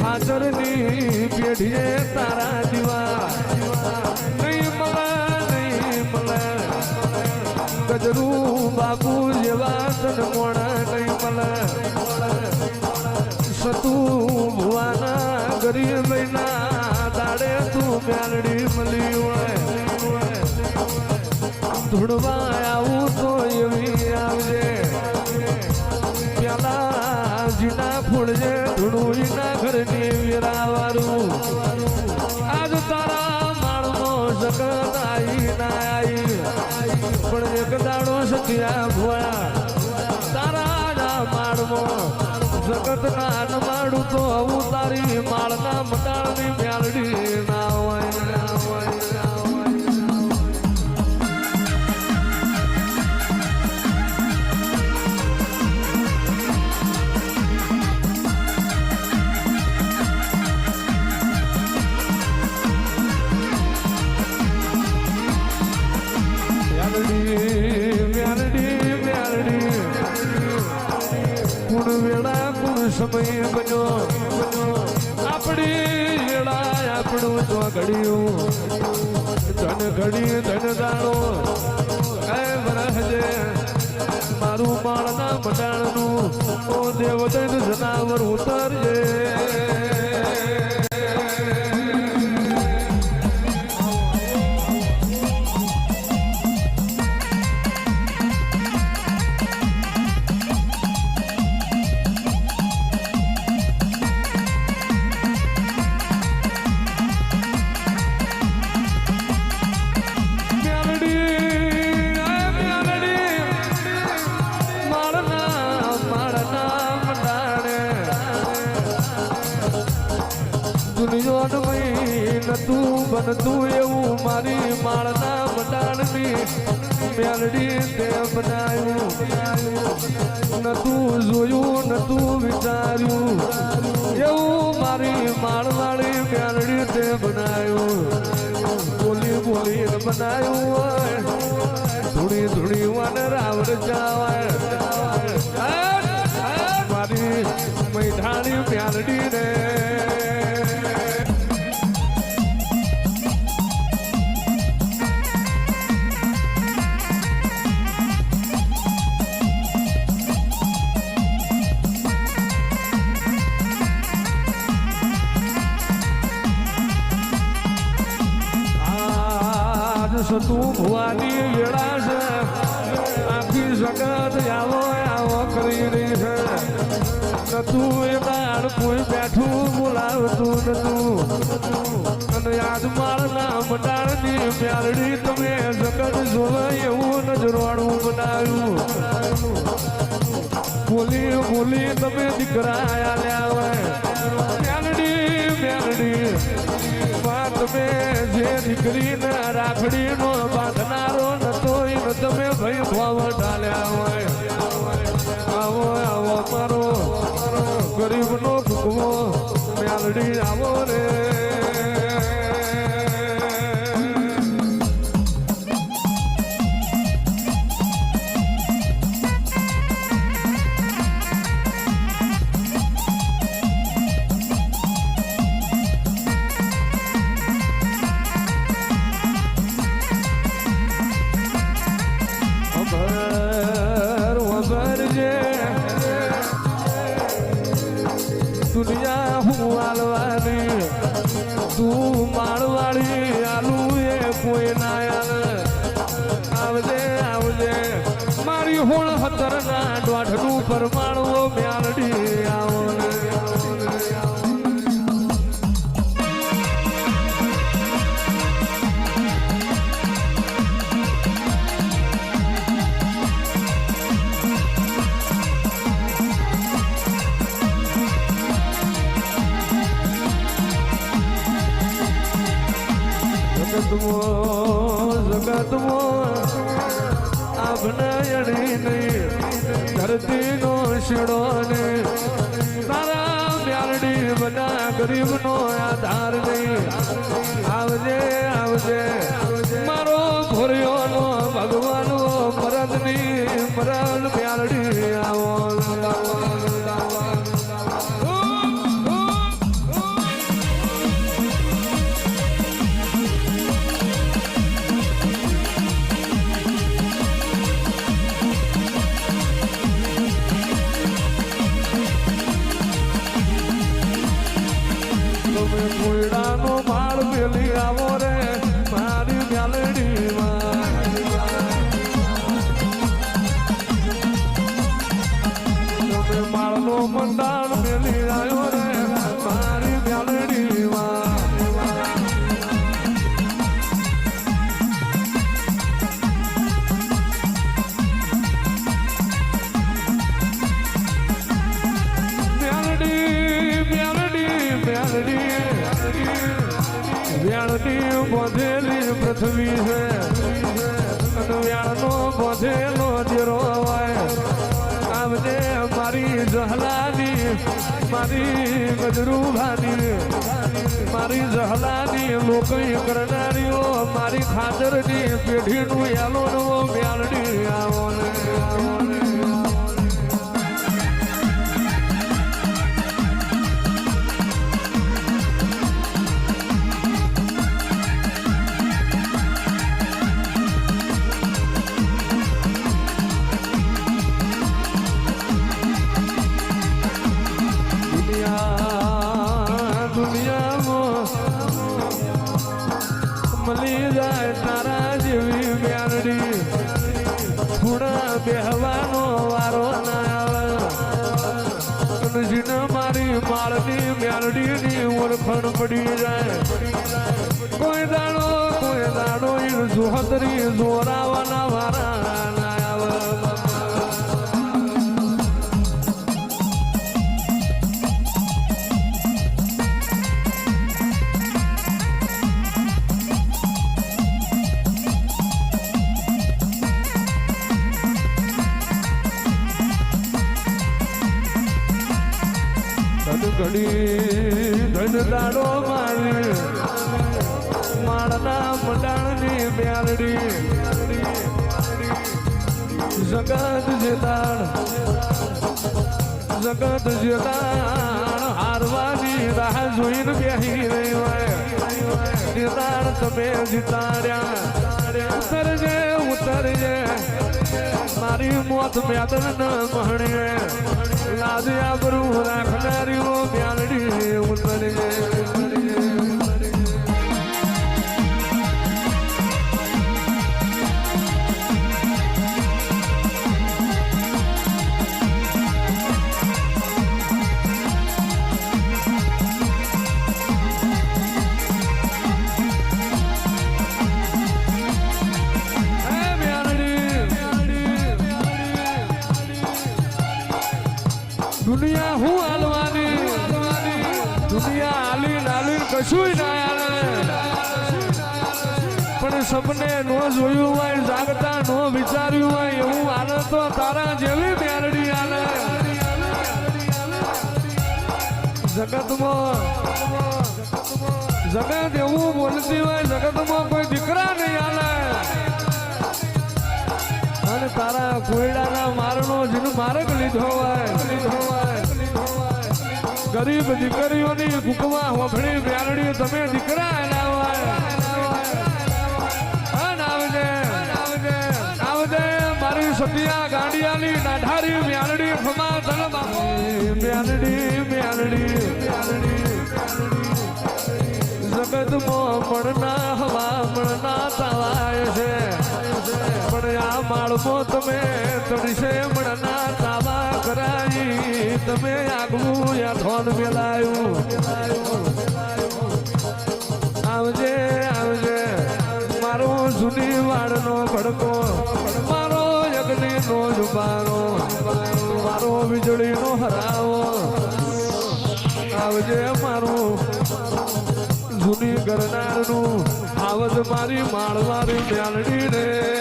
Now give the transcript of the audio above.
હાજરની પેઢીએ તારા દીવા નહીં મળે ગજરું બાપુ જેવા તન મોણા નહીં મળે સતું ભુવાના ગરીબ લઈના દાડે તું મ્યાલડી મળી હોય ધૂળવા આવું તો એવી આવજે પેલા જીના ફૂડજે ધૂળું ના ઘરની વેરાવારું આજ તારા માળનો સગત આઈ ના આઈ પણ એક દાડો સત્યા ભોયા તારા માળમાં જગત ના ન માડું તો આવું તારી માળના મંડાળની મ્યાલડી ના હોય સમય બન્યો આપણી વેળા આપણું તો ઘડ્યું ધન ઘડી ધન દાણો વરહજે મારું માળના મંડાણનું ઓ દેવદન જનાવર ઉતરજે તું બનતું એવું મારી માળના મંડાણની મેલડી તે બનાવ્યું નતું જોયું નતું વિચાર્યું એવું મારી માળવાળી મેલડી તે બનાવ્યું બોલી બોલીને બનાવ્યું હોય ધૂણી ધૂણી વાને રાવણ જાવાય મારી મૈઠાણી મેલડી ને તું ભુવાની વેળા છે આખી જગત આવો કરી રહી છે નતું એ દાડ કોઈ બેઠું બોલાવતું નતું અને યાદ માળના મંડાળની મ્યાલડી તમે જગત જોવે એવું નજરવાળું બનાવ્યું બોલી બોલી તમે દીકરા આલ્યા હોય મ્યાલડી તમે જે દીકરીને રાખડીનો બાંધનારો નતો એને તમે ભાઈ ભાવ ઢાલ્યા હોય આવો આવો મારો ગરીબનો ભૂખવો મ્યાલડી આવો રે દુનિયા હું આલવાની તું માળવાળી આલુ એ કોઈ ના આવજે આવજે મારી હોળ હતર ના દોઢનું પરમાણું મ્યાલડી આવો જગતમાં અભનયણી નહીં ધરતીનો શેડો ને તારા મ્યાલડી બના ગરીબનો આધાર નહીં આવજે આવજે મારો ભોરિયોનો ભગવાનનો મરદની મરદ મ્યાલડી મેલી આવો રે મારી મ્યાલડીમાં તમે માળનો મંડાણ મેલી આવ્યો રે મારી મ્યાલડીમાં વ્યાણની બોધેલી પૃથ્વી છે અને વ્યાણનો બોધેલો જેરો હોય આવજે મારી જહલાની મારી ગજરૂભાની મારી જહલાની લોકઈ કરનારીઓ મારી ખાતરની પેઢીનું યાલો નવો વ્યાણની આવો ને મળી જાય તારા જેવી મ્યાલડી પૂણા બેહવાનો વારો ના આવે જીને મારી માળની મ્યાલડીની ઓળખણ પડી જાય કોઈ દાડો જોહતરી જોરાવાના વારા ના આવે ઘડી ધન દાડો મારી માળના મંડાણની મ્યાલડી જગત જેતાણ હારવાની રાહ જોઈને બેહી રહી હોય જેતાણ તમે જીતાડ્યા ઉતરજે મારી મોત મેદન ન મહણીએ લાજ આબરૂ રાખનારીઓ મ્યાલડી ઉતરજે દુનિયા હું હાલવાની દુનિયા હાલી કશું ના હાલે પણ સપને નો જોયું હોય જાગતા નો વિચાર્યું હોય એવું હાલે તો તારા જેવી મ્યાલડી હાલે જગત એવું બોલતી હોય જગતમાં કોઈ દીકરા નહીં હાલે અને તારા કોયડાના મારનો જેનું માર્ગ લીધો હોય ગરીબ દીકરીઓની કુકમાં હોફળી મ્યાલડી તમે દીકરા આવજે મારી સતિયા ગાંડિયાની નાઢારી મ્યાલડી ખમા ધન મ્યાલડી જગતમાં મળના હવા મળના તાવાય છે પણ આ માળમાં તમે તડશે મળના તાવા કરાઈ તમે આગવું યાથોન મેલાયું આવજે મારો જૂની વાળનો ભડકો મારો યજ્ઞનો જુબારો મારો વીજળીનો હરાવો આવજે મારું જૂની કરનારનું આવજ મારી માળવારી મ્યાલડી રે